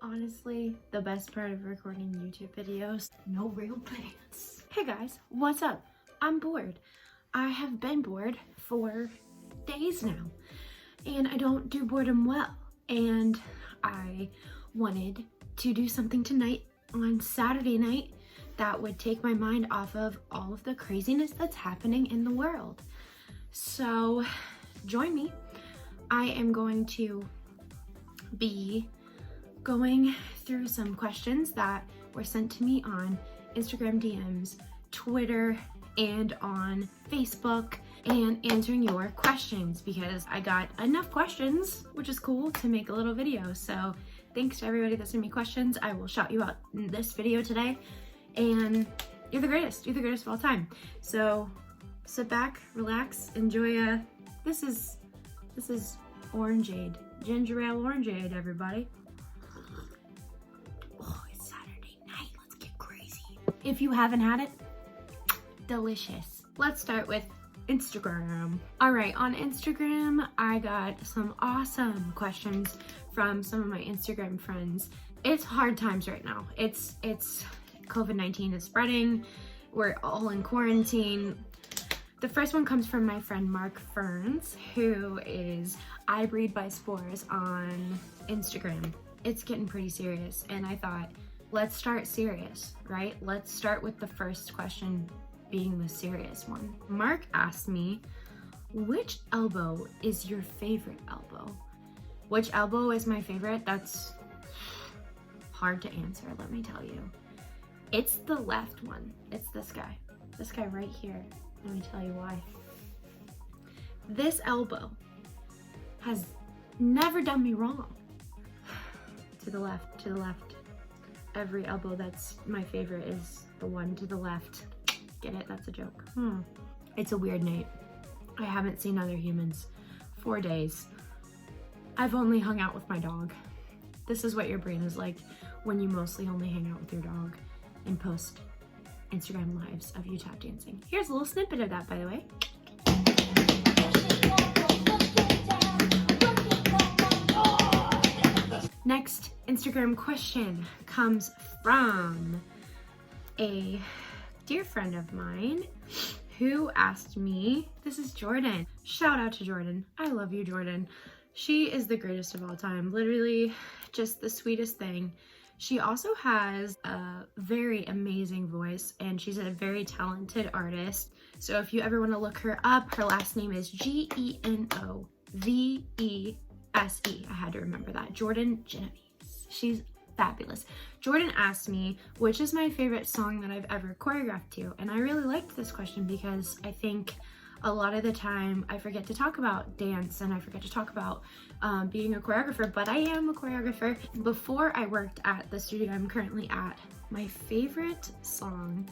Honestly, the best part of recording YouTube videos, no real plans. Hey guys, what's up? I'm bored. I have been bored for days now, and I don't do boredom well. And I wanted to do something tonight on Saturday night that would take my mind off of all of the craziness that's happening in the world. So join me. I am going to be going through some questions that were sent to me on Instagram DMs, Twitter, and on Facebook, and answering your questions because I got enough questions, which is cool, to make a little video. So thanks to everybody that sent me questions. I will shout you out in this video today, and you're the greatest of all time. So sit back, relax, enjoy. This is orangeade, ginger ale orangeade, everybody. Oh, it's Saturday night, let's get crazy. If you haven't had it, delicious. Let's start with Instagram. All right, on Instagram, I got some awesome questions from some of my Instagram friends. It's hard times right now. It's COVID-19 is spreading. We're all in quarantine. The first one comes from my friend Mark Ferns, who is I Breed by Spores on Instagram. It's getting pretty serious, and I thought, let's start serious, right? Let's start with the first question being the serious one. Mark asked me, which elbow is your favorite elbow? Which elbow is my favorite? That's hard to answer, let me tell you. It's the left one. It's this guy right here. Let me tell you why. This elbow has never done me wrong. To the left. Every elbow that's my favorite is the one to the left. Get it? That's a joke. It's a weird night. I haven't seen other humans 4 days. I've only hung out with my dog. This is what your brain is like when you mostly only hang out with your dog and post Instagram lives of you tap dancing. Here's a little snippet of that, by the way. Next Instagram question comes from a dear friend of mine who asked me, this is Jordan. Shout out to Jordan. I love you, Jordan. She is the greatest of all time. Literally just the sweetest thing. She also has a very amazing voice, and she's a very talented artist. So if you ever want to look her up, her last name is Genovese. I had to remember that. Jordan Genovese. She's fabulous. Jordan asked me, which is my favorite song that I've ever choreographed to? And I really liked this question because I think a lot of the time I forget to talk about dance and I forget to talk about being a choreographer, but I am a choreographer. Before I worked at the studio I'm currently at, my favorite song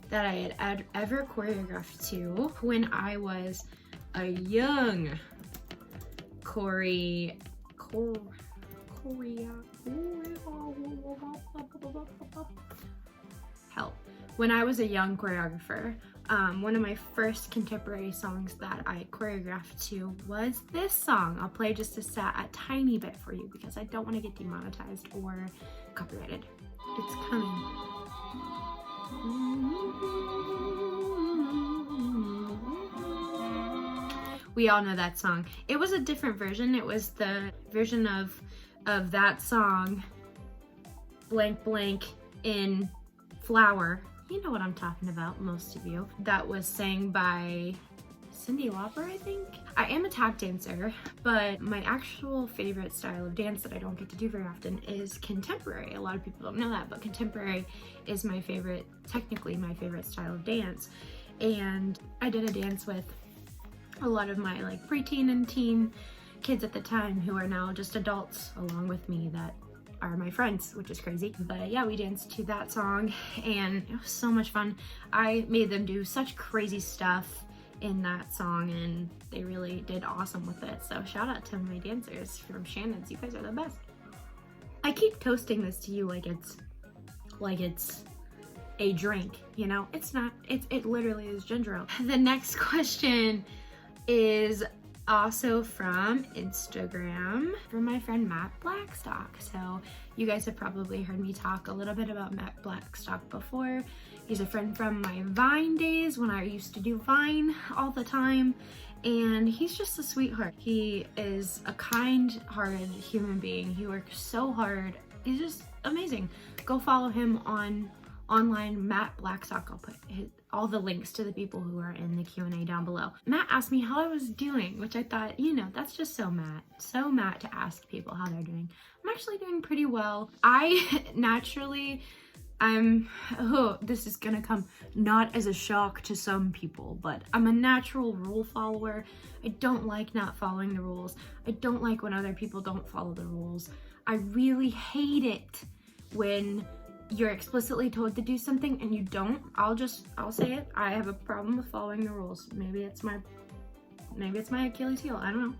that I had ever choreographed to when I was a young when I was a young choreographer, one of my first contemporary songs that I choreographed to was this song. I'll play just a tiny bit for you because I don't want to get demonetized or copyrighted. It's coming. We all know that song. It was a different version. It was the version of that song, blank blank in Flower. You know what I'm talking about, most of you. That was sang by Cyndi Lauper, I think. I am a tap dancer, but my actual favorite style of dance that I don't get to do very often is contemporary. A lot of people don't know that, but contemporary is my favorite, technically my favorite style of dance. And I did a dance with a lot of my like preteen and teen kids at the time who are now just adults along with me that are my friends, which is crazy. But yeah, we danced to that song and it was so much fun. I made them do such crazy stuff in that song and they really did awesome with it. So shout out to my dancers from Shannon's. You guys are the best. I keep toasting this to you like it's a drink, you know? It's not. It literally is ginger ale. The next question is also from Instagram from my friend Matt Blackstock. So you guys have probably heard me talk a little bit about Matt Blackstock before. He's a friend from my Vine days when I used to do Vine all the time, and he's just a sweetheart. He is a kind-hearted human being. He works so hard. He's just amazing. Go follow him online, Matt Blackstock. I'll put all the links to the people who are in the Q&A down below. Matt asked me how I was doing, which I thought, you know, that's just so Matt. So Matt to ask people how they're doing. I'm actually doing pretty well. I naturally, this is gonna come not as a shock to some people, but I'm a natural rule follower. I don't like not following the rules. I don't like when other people don't follow the rules. I really hate it when you're explicitly told to do something and you don't. I'll say it. I have a problem with following the rules. Maybe it's my Achilles heel. I don't know.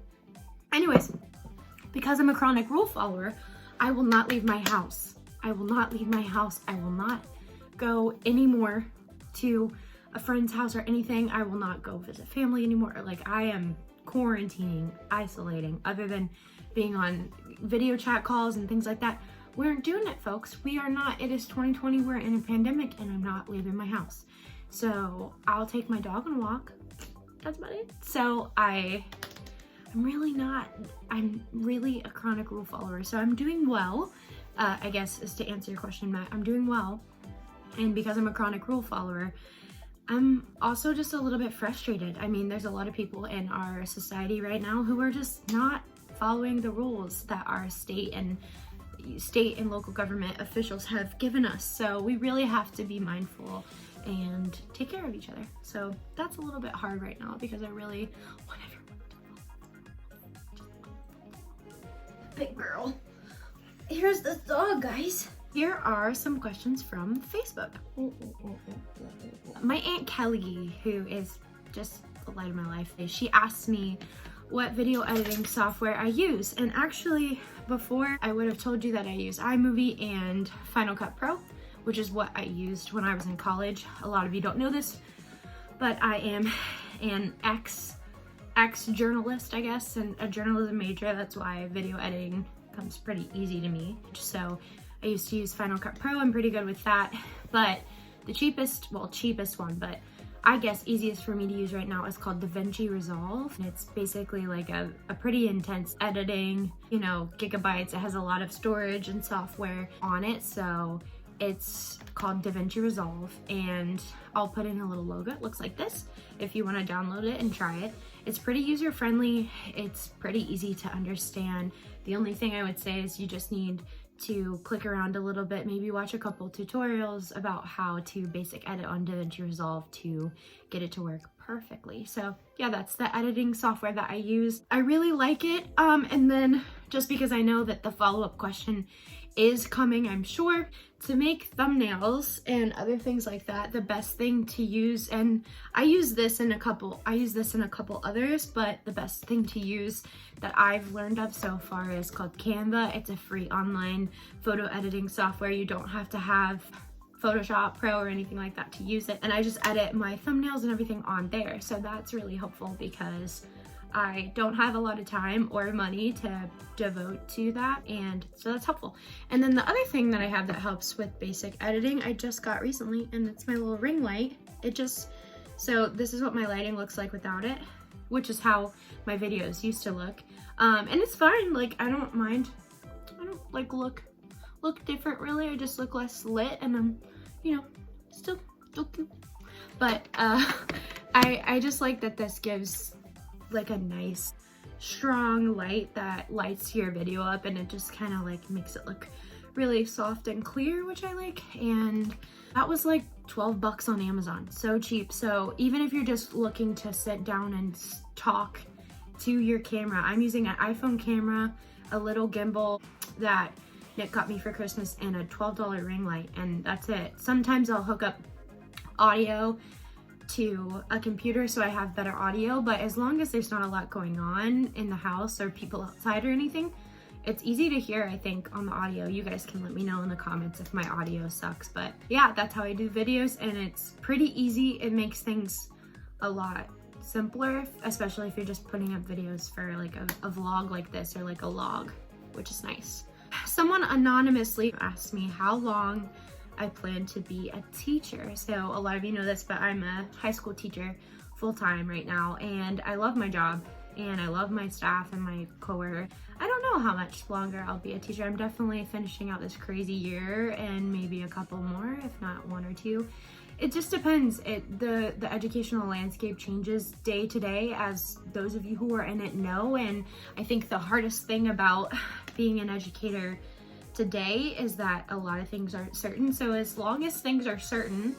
Anyways, because I'm a chronic rule follower, I will not leave my house. I will not leave my house. I will not go anymore to a friend's house or anything. I will not go visit family anymore. Like, I am quarantining, isolating, other than being on video chat calls and things like that. We aren't doing it, folks. We are not. It is 2020. We're in a pandemic and I'm not leaving my house. So I'll take my dog on a walk. That's about it. So I'm really a chronic rule follower. So I'm doing well, I guess, is to answer your question, Matt. I'm doing well. And because I'm a chronic rule follower, I'm also just a little bit frustrated. I mean, there's a lot of people in our society right now who are just not following the rules that our state and local government officials have given us. So we really have to be mindful and take care of each other. So that's a little bit hard right now because I really want everyone to follow. Big girl. Here's the dog, guys. Here are some questions from Facebook. My Aunt Kelly, who is just the light of my life, she asked me what video editing software I use. And actually, before I would have told you that I use iMovie and Final Cut Pro, which is what I used when I was in college. A lot of you don't know this, but I am an ex-journalist, I guess, and a journalism major. That's why video editing comes pretty easy to me. So I used to use Final Cut Pro. I'm pretty good with that. But the cheapest one, but I guess easiest for me to use right now is called DaVinci Resolve. And it's basically like a pretty intense editing, you know, gigabytes. It has a lot of storage and software on it. So it's called DaVinci Resolve, and I'll put in a little logo. It looks like this if you want to download it and try it. It's pretty user-friendly. It's pretty easy to understand. The only thing I would say is you just need to click around a little bit, maybe watch a couple tutorials about how to basic edit on DaVinci Resolve to get it to work perfectly. So yeah, that's the editing software that I use. I really like it. And then just because I know that the follow-up question is coming, I'm sure, to make thumbnails and other things like that, the best thing to use, and I use this in a couple others, but the best thing to use that I've learned of so far is called Canva. It's a free online photo editing software. You don't have to have Photoshop Pro or anything like that to use it, and I just edit my thumbnails and everything on there. So that's really helpful because I don't have a lot of time or money to devote to that, and so that's helpful. And then the other thing that I have that helps with basic editing I just got recently, and it's my little ring light. So this is what my lighting looks like without it, which is how my videos used to look. And it's fine, like I don't mind. I don't like look different really. I just look less lit, and I'm, you know, still cute. But I just like that this gives like a nice strong light that lights your video up, and it just kind of like makes it look really soft and clear, which I like. And that was like 12 bucks on Amazon, so cheap. So even if you're just looking to sit down and talk to your camera, I'm using an iPhone camera, a little gimbal that Nick got me for Christmas, and a $12 ring light, and that's it. Sometimes I'll hook up audio to a computer so I have better audio, but as long as there's not a lot going on in the house or people outside or anything, it's easy to hear, I think, on the audio. You guys can let me know in the comments if my audio sucks, but yeah, that's how I do videos, and it's pretty easy. It makes things a lot simpler, especially if you're just putting up videos for like a vlog like this or like a log, which is nice. Someone anonymously asked me how long I plan to be a teacher. So a lot of you know this, but I'm a high school teacher full-time right now, and I love my job and I love my staff and my coworker. I don't know how much longer I'll be a teacher. I'm definitely finishing out this crazy year and maybe a couple more, if not one or two. It just depends. The educational landscape changes day to day, as those of you who are in it know, and I think the hardest thing about being an educator today is that a lot of things aren't certain. So as long as things are certain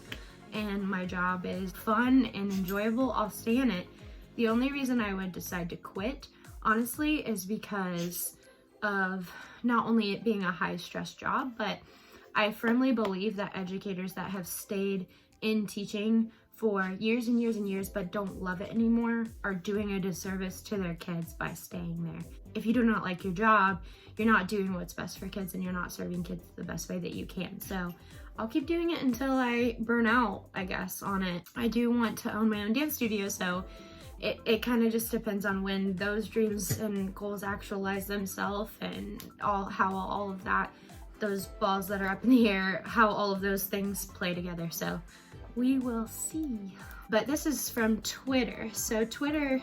and my job is fun and enjoyable, I'll stay in it. The only reason I would decide to quit, honestly, is because of not only it being a high stress job, but I firmly believe that educators that have stayed in teaching for years and years and years but don't love it anymore are doing a disservice to their kids by staying there. If you do not like your job, you're not doing what's best for kids and you're not serving kids the best way that you can. So I'll keep doing it until I burn out, I guess, on it. I do want to own my own dance studio, so it kind of just depends on when those dreams and goals actualize themselves, and how all of that, those balls that are up in the air, how all of those things play together. So we will see. But this is from Twitter. So Twitter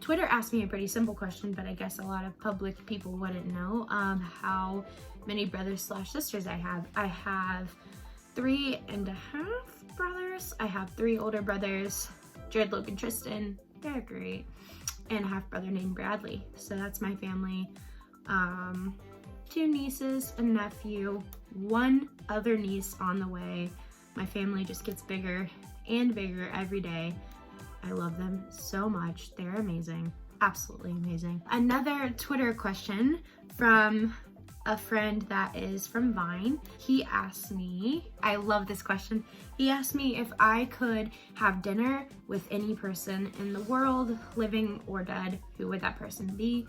asked me a pretty simple question, but I guess a lot of public people wouldn't know how many brothers/sisters I have. I have 3.5 brothers. I have 3 older brothers, Jared, Logan, Tristan. They're great. And a half brother named Bradley. So that's my family. 2 nieces, a nephew, 1 other niece on the way. My family just gets bigger and bigger every day. I love them so much. They're amazing. Absolutely amazing. Another Twitter question from a friend that is from Vine. He asked me, I love this question. He asked me if I could have dinner with any person in the world, living or dead, who would that person be?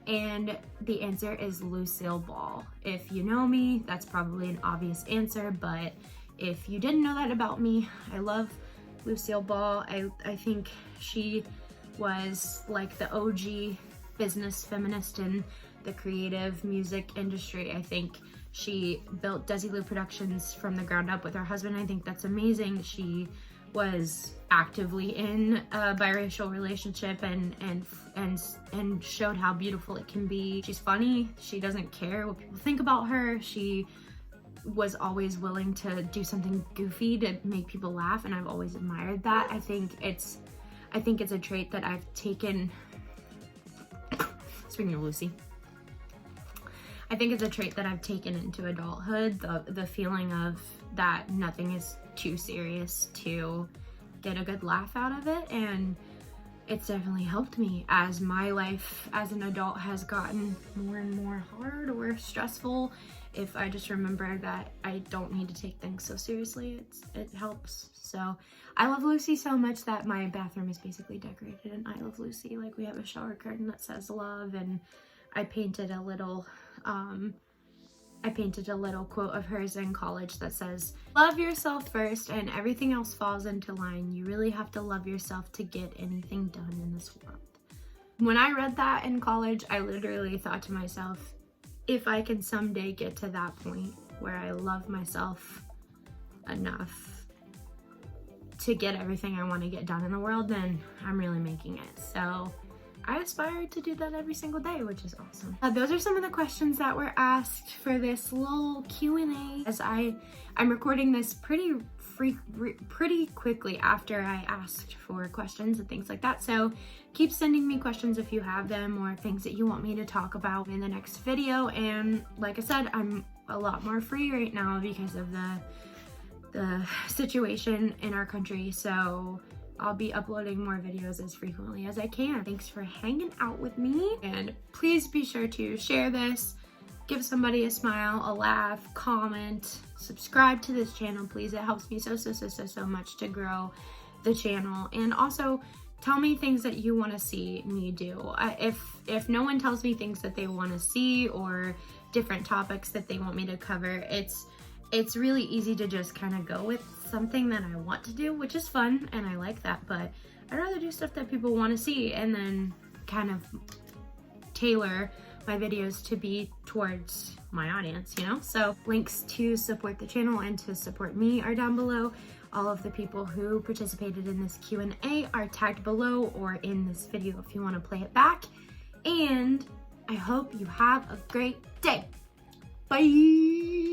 And the answer is Lucille Ball. If you know me, that's probably an obvious answer, but if you didn't know that about me, I love Lucille Ball. I think she was like the OG business feminist in the creative music industry. I think she built Desilu Productions from the ground up with her husband. I think that's amazing. She was actively in a biracial relationship and showed how beautiful it can be. She's funny. She doesn't care what people think about her. She was always willing to do something goofy to make people laugh, and I've always admired that. I think it's a trait that I've taken. Speaking of Lucy, I think it's a trait that I've taken into adulthood, the feeling of that nothing is too serious to get a good laugh out of it, and it's definitely helped me as my life as an adult has gotten more and more hard or stressful. If I just remember that I don't need to take things so seriously, it helps. So I love Lucy so much that my bathroom is basically decorated in I Love Lucy. Like, we have a shower curtain that says love, and I painted a little quote of hers in college that says, love yourself first and everything else falls into line. You really have to love yourself to get anything done in this world. When I read that in college, I literally thought to myself, if I can someday get to that point where I love myself enough to get everything I want to get done in the world, then I'm really making it. So I aspire to do that every single day, which is awesome. Those are some of the questions that were asked for this little Q&A. As I'm recording this pretty quickly after I asked for questions and things like that. So keep sending me questions if you have them, or things that you want me to talk about in the next video. And like I said, I'm a lot more free right now because of the situation in our country. So I'll be uploading more videos as frequently as I can. Thanks for hanging out with me, and please be sure to share this, give somebody a smile, a laugh, comment, subscribe to this channel, please. It helps me so much to grow the channel. And also tell me things that you want to see me do. If no one tells me things that they want to see or different topics that they want me to cover, it's really easy to just kind of go with something that I want to do, which is fun and I like that, but I'd rather do stuff that people want to see and then kind of tailor my videos to be towards my audience, you know? So links to support the channel and to support me are down below. All of the people who participated in this Q&A are tagged below or in this video if you want to play it back. And I hope you have a great day. Bye!